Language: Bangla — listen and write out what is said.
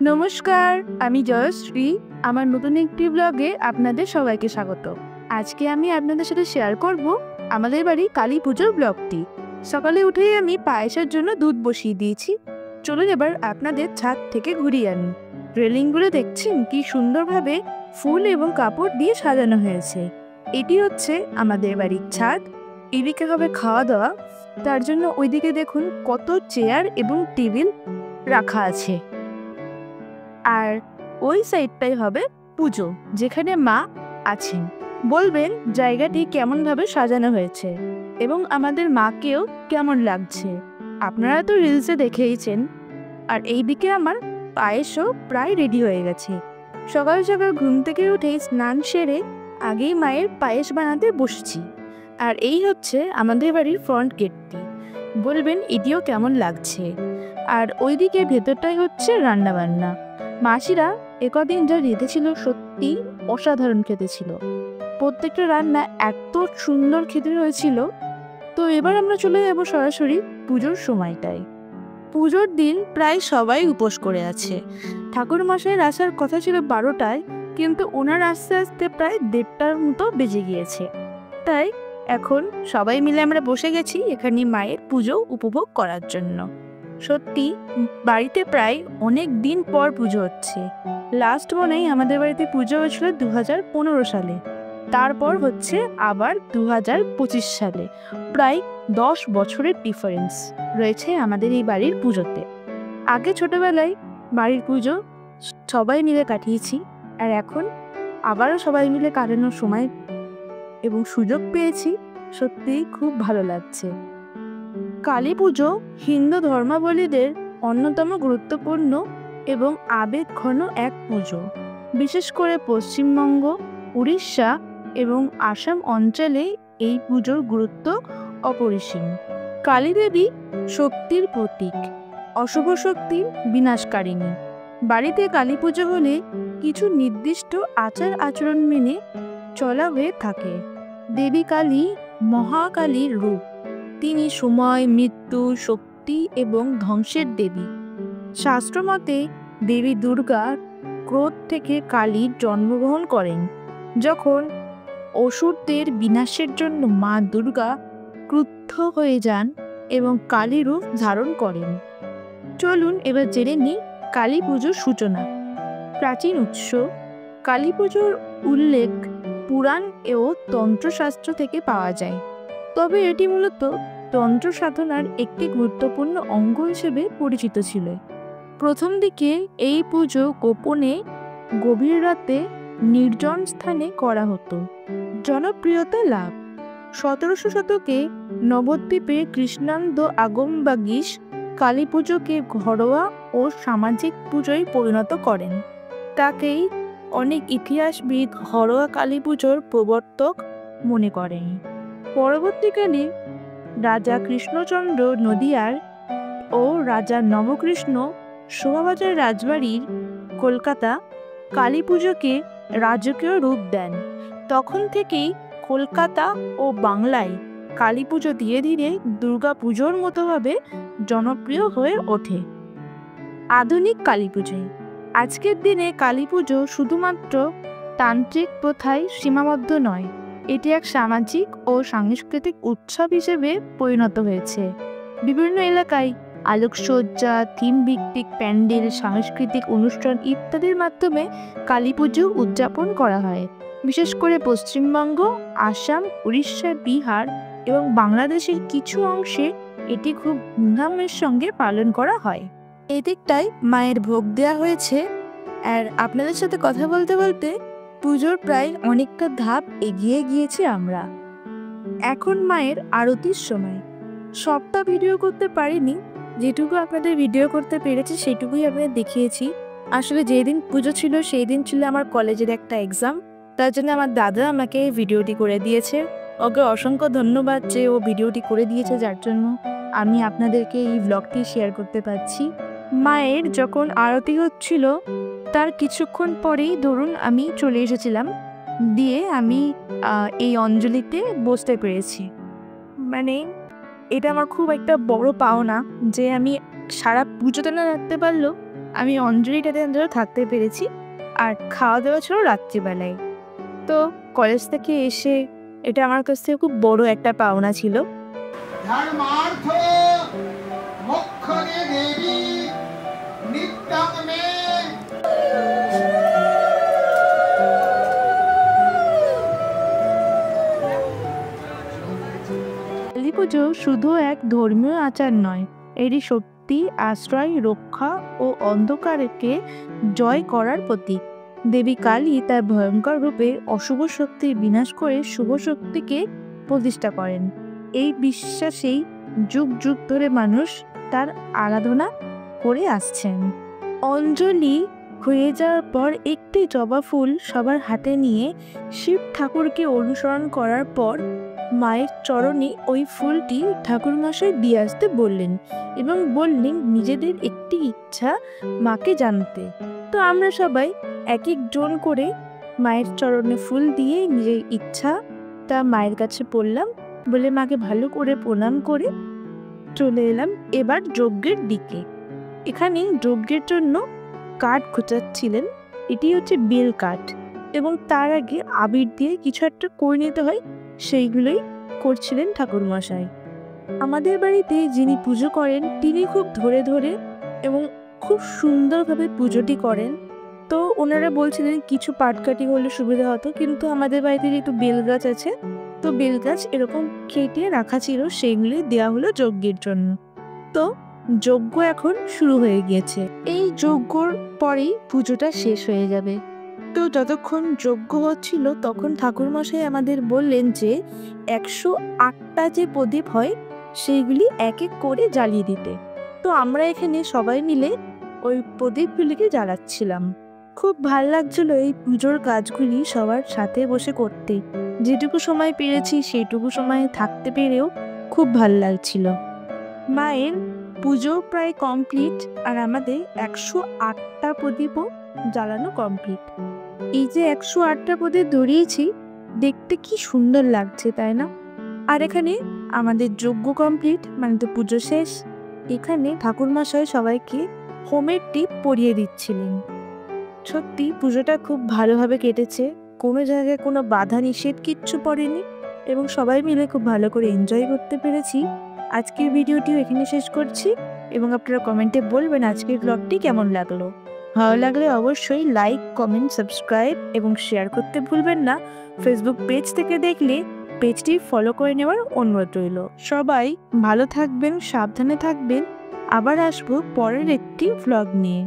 নমস্কার, আমি জয়শ্রী। আমার নতুন একটি ব্লগে আপনাদের সবাইকে স্বাগত। আজকে আমি আপনাদের সাথে শেয়ার করব আমাদের বাড়ি কালী পুজোর ব্লগটি। সকালে উঠেই আমি পায়েসের জন্য দুধ বসিয়ে দিয়েছি। চলুন এবার আপনাদের ছাদ থেকে ঘুরিয়ে আনি। রেলিংগুলো দেখছেন কি সুন্দরভাবে ফুল এবং কাপড় দিয়ে সাজানো হয়েছে। এটি হচ্ছে আমাদের বাড়ির ছাদ। এদিকে হবে খাওয়া দাওয়া, তার জন্য ওইদিকে দেখুন কত চেয়ার এবং টেবিল রাখা আছে। আর ওই সাইডটাই হবে পুজো, যেখানে মা আছেন। বলবেন জায়গাটি কেমনভাবে সাজানো হয়েছে এবং আমাদের মাকেও কেমন লাগছে। আপনারা তো রিলসে দেখেইছেন। আর এইদিকে আমার পায়েসও প্রায় রেডি হয়ে গেছে। সকাল সকাল ঘুম থেকে উঠেই স্নান সেরে আগেই মায়ের পায়েস বানাতে বসছি। আর এই হচ্ছে আমাদের বাড়ির ফ্রন্ট গেটটি। বলবেন এটিও কেমন লাগছে। আর ওইদিকে ভেতরটাই হচ্ছে রান্নাবান্না। মাসিরা একদিন যা রেঁধেছিল সত্যি অসাধারণ খেতে ছিল। প্রত্যেকটা রান্না এত সুন্দর খেতে হয়েছিল। তো এবার আমরা চলে যাব সরাসরি পুজোর সময়টায়। পুজোর দিন প্রায় সবাই উপোস করে আছে। ঠাকুর মশাইয়ের আসার কথা ছিল 12টায়, কিন্তু ওনার আস্তে আস্তে প্রায় 1:30টার মতো বেজে গিয়েছে। তাই এখন সবাই মিলে আমরা বসে গেছি এখানে মায়ের পুজো উপভোগ করার জন্য। সত্যি বাড়িতে প্রায় অনেক দিন পর পুজো হচ্ছে। লাস্ট মনেই আমাদের বাড়িতে পুজো হয়েছিল 2015 সালে, তারপর হচ্ছে আবার 2025 সালে। প্রায় 10 বছরের ডিফারেন্স রয়েছে আমাদের এই বাড়ির পুজোতে। আগে ছোটবেলায় বাড়ির পুজো সবাই মিলে কাটিয়েছি, আর এখন আবারও সবাই মিলে কাটানোর সময় এবং সুযোগ পেয়েছি। সত্যিই খুব ভালো লাগছে। কালী পুজো হিন্দু ধর্মাবলীদের অন্যতম গুরুত্বপূর্ণ এবং আবেগঘন এক পুজো। বিশেষ করে পশ্চিমবঙ্গ, উড়িষ্যা এবং আসাম অঞ্চলে এই পুজোর গুরুত্ব অপরিসীম। কালী দেবী শক্তির প্রতীক, অশুভ শক্তির বিনাশকারিণী। বাড়িতে কালী পুজো হলে কিছু নির্দিষ্ট আচার আচরণ মেনে চলা হয়ে থাকে। দেবী কালী মহাকালীর রূপ। তিনি সময়, মৃত্যু, শক্তি এবং ধ্বংসের দেবী। শাস্ত্রমতে দেবী দুর্গা ক্রোধ থেকে কালীর জন্মগ্রহণ করেন। যখন অসুরদের বিনাশের জন্য মা দুর্গা ক্রুদ্ধ হয়ে যান এবং কালী রূপ ধারণ করেন। চলুন এবার জেনে নিই কালী পুজোর সূচনা। প্রাচীন উৎস। কালী পুজোর উল্লেখ পুরাণ ও তন্ত্রশাস্ত্র থেকে পাওয়া যায়, তবে এটি মূলত তন্ত্র সাধনার একটি গুরুত্বপূর্ণ অঙ্গ হিসেবে পরিচিত ছিল। প্রথম দিকে এই পুজো গোপনে গভীর রাতে নির্জন স্থানে করা হতো। জনপ্রিয়তা লাভ। 1700 শতকে নবদ্বীপে কৃষ্ণানন্দ আগমবাগীশ কালী পুজোকে ঘরোয়া ও সামাজিক পুজোয় পরিণত করেন। তাকেই অনেক ইতিহাসবিদ ঘরোয়া কালী পুজোর প্রবর্তক মনে করেন। পরবর্তীকালে রাজা কৃষ্ণচন্দ্র নদিয়ার ও রাজা নবকৃষ্ণ শোভাবাজার রাজবাড়ির কলকাতা কালী পুজোকে রাজকীয় রূপ দেন। তখন থেকেই কলকাতা ও বাংলায় কালী পুজো ধীরে ধীরে দুর্গা পুজোর মতোভাবে জনপ্রিয় হয়ে ওঠে। আধুনিক কালী পুজোয়। আজকের দিনে কালী পুজো শুধুমাত্র তান্ত্রিক প্রথায় সীমাবদ্ধ নয়, এটি এক সামাজিক ও সাংস্কৃতিক উৎসব হিসেবে পরিণত হয়েছে। বিভিন্ন এলাকায় আলোকসজ্জা, থিম ভিত্তিক প্যান্ডেল, সাংস্কৃতিক অনুষ্ঠান ইত্যাদির মাধ্যমে কালী পুজো উদযাপন করা হয়। বিশেষ করে পশ্চিমবঙ্গ, আসাম, উড়িষ্যা, বিহার এবং বাংলাদেশের কিছু অংশে এটি খুব ধুমধামের সঙ্গে পালন করা হয়। এদিকটায় মায়ের ভোগ দেওয়া হয়েছে। আর আপনাদের সাথে কথা বলতে বলতে পুজোর প্রায় অনেকটা ধাপ এগিয়ে গিয়েছি আমরা। এখন মায়ের আরতির সময়। সবটা ভিডিও করতে পারিনি, যেটুকু আপনাদের ভিডিও করতে পেরেছি সেটুকুই আপনাদের দেখিয়েছি। আসলে যেদিন পুজো ছিল সেই দিন ছিল আমার কলেজের একটা এক্সাম, তার জন্য আমার দাদা আমাকে ভিডিওটি করে দিয়েছে। ওকে অসংখ্য ধন্যবাদ যে ও ভিডিওটি করে দিয়েছে, যার জন্য আমি আপনাদেরকে এই ব্লগটি শেয়ার করতে পারছি। মায়ের যখন আরতি হচ্ছিল তার কিছুক্ষণ পরেই ধরুন আমি চলে এসেছিলাম, দিয়ে আমি এই অঞ্জলিতে বসতে পেরেছি। মানে এটা আমার খুব একটা বড় পাওনা যে আমি সারা পুজোতে না রাখতে পারলেও আমি অঞ্জলিটাতে অন্তত থাকতে পেরেছি, আর খাওয়া দাওয়া ছিল রাত্রিবেলায়। তো কলেজ থেকে এসে এটা আমার কাছ থেকে খুব বড় একটা পাওনা ছিল। ধর্মার্থ মোক্ষদে দেবী নিত্যং মে। কালী পুজো শুধু এক ধর্মীয় আচার নয়, এটি শক্তি, আশ্রয়, রক্ষা ও অন্ধকারকে জয় করার প্রতীক। দেবী কালী তার ভয়ঙ্কর রূপে অশুভ শক্তির বিনাশ করে শুভ শক্তিকে প্রতিষ্ঠা করেন। এই বিশ্বাসেই যুগ যুগ ধরে মানুষ তার আরাধনা করে আসছেন। অঞ্জলি হয়ে যাওয়ার পর একটি জবা ফুল সবার হাতে নিয়ে শিব ঠাকুরকে অনুসরণ করার পর মায়ের চরণে ওই ফুলটি ঠাকুরমশাই দিয়ে আসতে বললেন এবং বললেন নিজেদের একটি ইচ্ছা মাকে জানতে। তো আমরা সবাই এক একজন করে মায়ের চরণে ফুল দিয়ে নিজের ইচ্ছাটা মায়ের কাছে বললাম, বলে মাকে ভালো করে প্রণাম করে চলে এলাম এবার যজ্ঞের দিকে। এখানে যজ্ঞের জন্য কাঠ খোঁচাচ্ছিলেন, এটি হচ্ছে বেল কাঠ, এবং তার আগে আবির দিয়ে কিছু একটা করে নিতে হয়, সেইগুলোই করছিলেন ঠাকুরমশাই। আমাদের বাড়িতে যিনি পুজো করেন তিনি খুব ধরে ধরে এবং খুব সুন্দরভাবে পুজোটি করেন। তো ওনারা বলছিলেন কিছু পাটকাঠি হলে সুবিধা হতো, কিন্তু আমাদের বাড়িতে যেহেতু বেল গাছ আছে, তো বেল গাছ এরকম কেটে রাখা ছিল, সেইগুলি দেওয়া হলো যজ্ঞের জন্য। তো যজ্ঞ এখন শুরু হয়ে গিয়েছে, এই যজ্ঞর পরেই পুজোটা শেষ হয়ে যাবে। তো যতক্ষণ যজ্ঞ হচ্ছিল তখন ঠাকুরমশাই আমাদের বললেন যে 108টা যে প্রদীপ হয় সেইগুলি এক এক করে জ্বালিয়ে দিতে। তো আমরা এখানে সবাই মিলে ওই প্রদীপগুলিকে জ্বালাচ্ছিলাম। খুব ভাল লাগছিল এই পুজোর কাজগুলি সবার সাথে বসে করতে। যেটুকু সময় পেরেছি সেইটুকু সময় থাকতে পেরেও খুব ভাল লাগছিল। মায়ের পুজো প্রায় কমপ্লিট, আর আমাদের 108টা প্রদীপও জ্বালানো কমপ্লিট। এই যে 108টা প্রদীপ ধরিয়েছি, দেখতে কি সুন্দর লাগছে তাই না? আর এখানে আমাদের যজ্ঞ কমপ্লিট, মানে তো পুজো শেষ। এখানে ঠাকুরমশাই সবাইকে হোমের টিপ পরিয়ে দিচ্ছিলেন। সত্যি পুজোটা খুব ভালোভাবে কেটেছে, কোনো জায়গায় কোনো বাধা নিষেধ কিচ্ছু পড়েনি, এবং সবাই মিলে খুব ভালো করে এনজয় করতে পেরেছি। আজকের ভিডিওটিও এখানে শেষ করছি, এবং আপনারা কমেন্টে বলবেন আজকের ব্লগটি কেমন লাগলো। ভালো লাগলে অবশ্যই লাইক, কমেন্ট, সাবস্ক্রাইব এবং শেয়ার করতে ভুলবেন না। ফেসবুক পেজ থেকে দেখলে পেজটি ফলো করে নেওয়ার অনুরোধ রইল। সবাই ভালো থাকবেন, সাবধানে থাকবেন। আবার আসবো পরের একটি ভ্লগ নিয়ে।